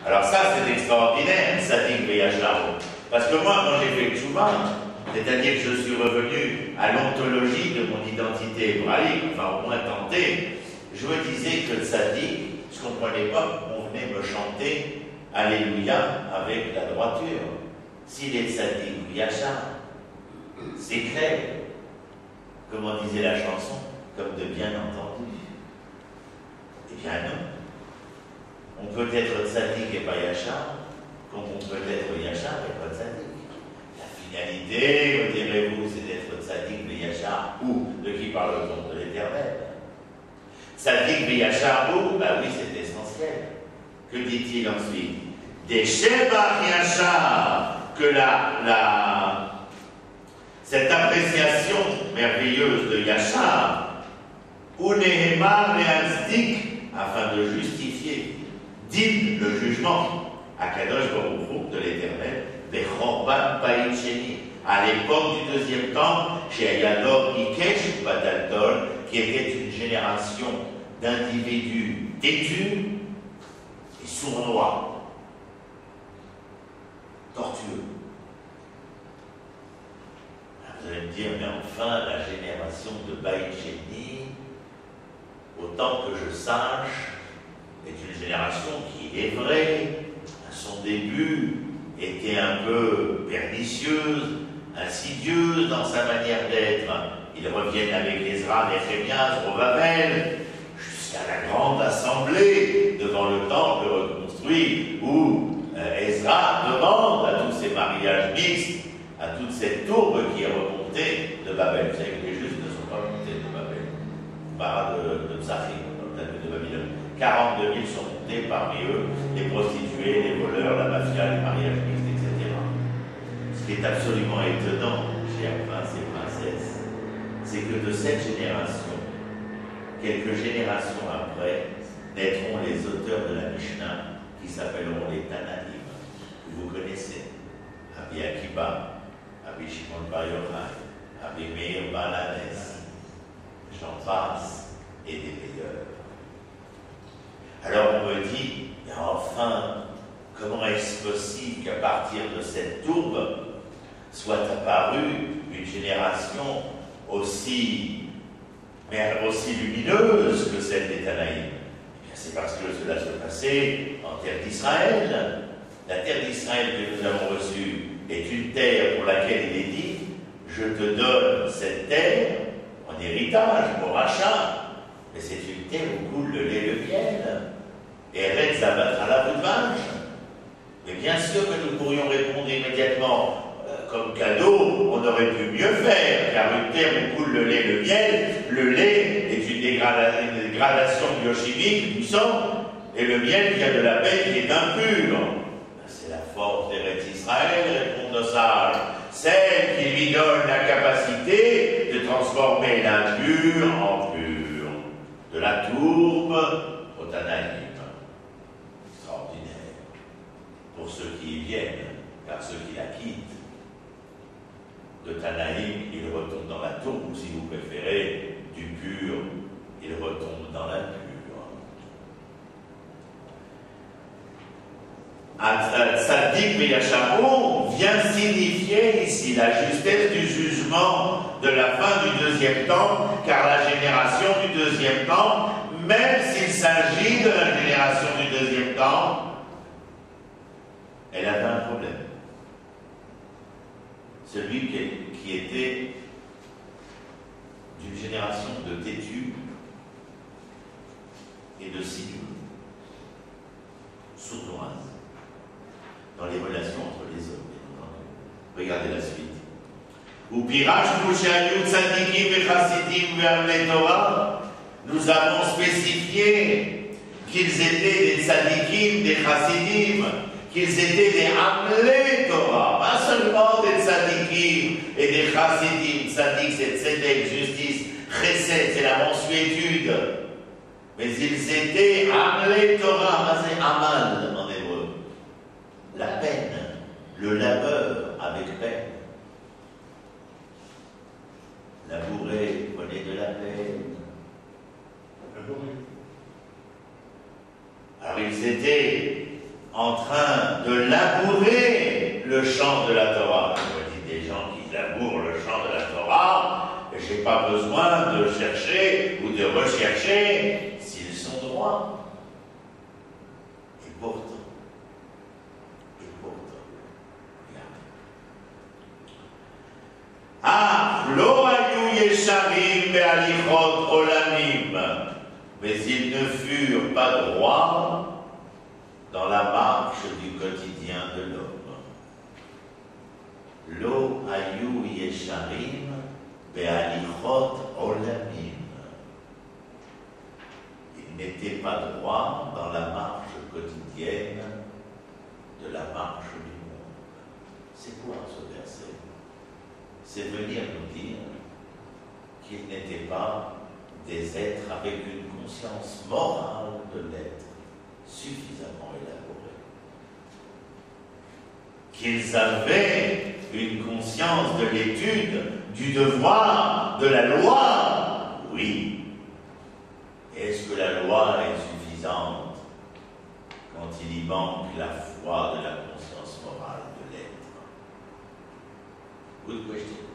Alors ça, c'est extraordinaire, Sadik Beyacharo. Parce que moi, quand j'ai fait le Tchouva, c'est-à-dire que je suis revenu à l'ontologie de mon identité hébraïque, enfin au moins tenté, je me disais que le Sadik, je ne comprenais pas qu'on venait me chanter Alléluia avec la droiture. S'il est Sadik Beyacharo, c'est clair. Comment disait la chanson? Comme de bien entendu. Eh bien non. On peut être tzaddik et pas yachar, comme on peut être yachar et pas tzaddik. La finalité, me direz-vous, c'est d'être tzaddik et yachar, ou de qui parle-t-on? De l'Éternel. Tzaddik et yachar, ou? Ben oui, c'est essentiel. Que dit-il ensuite? Des shebach yachar, que cette appréciation merveilleuse de yachar, ou nehemar et tzaddik, afin de justifier, dit le jugement à Kadosh Baruch Hu de l'Éternel, des Chorban Bait Sheni, à l'époque du deuxième temple, chez Ayador Ikesh Badaltol, qui était une génération d'individus têtus et sournois, tortueux. Vous allez me dire, mais enfin, la génération de Bait Sheni, autant que je sache, est une génération qui est vraie, à son début, était un peu pernicieuse, insidieuse dans sa manière d'être. Ils reviennent avec Ezra, Néhémias, Zorobabel, jusqu'à la grande assemblée devant le temple reconstruit, où Ezra demande à tous ces mariages mixtes, à toute cette tourbe qui est remontée de Babel. Vous savez que les Juifs ne sont pas montés de Babel, pas de Psachim, de Babylone. 42 000 sont montés, parmi eux les prostituées, les voleurs, la mafia, les mariages mixtes, etc. Ce qui est absolument étonnant, chers princes et princesses, c'est que de cette génération, quelques générations après, naîtront les auteurs de la Mishnah, qui s'appelleront les Tanaïm, que vous connaissez. Rabbi Akiba, Rabbi Shimon Bar Yochai, Rabbi Meir Baal Hanès, j'en passe, et des meilleurs. Alors on me dit, mais enfin, comment est-ce possible qu'à partir de cette tourbe soit apparue une génération aussi lumineuse que celle des Tanaïm? Eh bien, c'est parce que cela se passait en terre d'Israël. La terre d'Israël que nous avons reçue est une terre pour laquelle il est dit, je te donne cette terre en héritage, au rachat. Mais c'est une terre où coule le lait et le miel. Et Eretz abattra la bout de vache. Mais bien sûr que nous pourrions répondre immédiatement, comme cadeau, on aurait pu mieux faire, car une terre où coule le lait et le miel, le lait est une dégradation biochimique du sang, et le miel vient de la baie qui est impure. C'est la force d'Eretz Israël, répond nos sages, celle qui lui donne la capacité de transformer l'impur en pur. De la tourbe au Tanaïm. Extraordinaire. Pour ceux qui y viennent, car ceux qui la quittent, de Tanaïm, ils retombent dans la tourbe, ou si vous préférez, du pur, ils retombent dans l'impur. Tzaddik Beyacharo vient signifier ici la justesse du jugement de la fin du deuxième temps, car la génération du deuxième temps, même s'il s'agit de la génération du deuxième temps, elle avait un problème. Celui qui était d'une génération de têtus et de signaux, sournoises, dans les relations entre les hommes, bien entendu. Regardez la suite. Nous avons spécifié qu'ils étaient des tzadikim, des chassidim, qu'ils étaient des Amlei Torah, pas seulement des tzadikim et des chassidim. Tzadik, c'est tzedek, justice, chesed, c'est la mansuétude. Mais ils étaient Amlei Torah, c'est amal en hébreu. La peine, le labeur avec peine. Labourer, prenez de la peine. Alors ils étaient en train de labourer le champ de la Torah. Je dis des gens qui labourent le champ de la Torah, et je n'ai pas besoin de chercher ou de rechercher s'ils sont droits. Et pourtant, lo hayu yesharim be'alichot olamim, mais ils ne furent pas droits dans la marche du quotidien de l'homme. Lo hayu yesharim be'alichot olamim. Ils n'étaient pas droits dans la marche quotidienne de la marche du monde. C'est quoi ce verset? C'est venir nous dire qu'ils n'étaient pas des êtres avec une conscience morale de l'être suffisamment élaborée. Qu'ils avaient une conscience de l'étude, du devoir, de la loi. Oui. Est-ce que la loi est suffisante quand il y manque la foi de la conscience morale de l'être? Good question.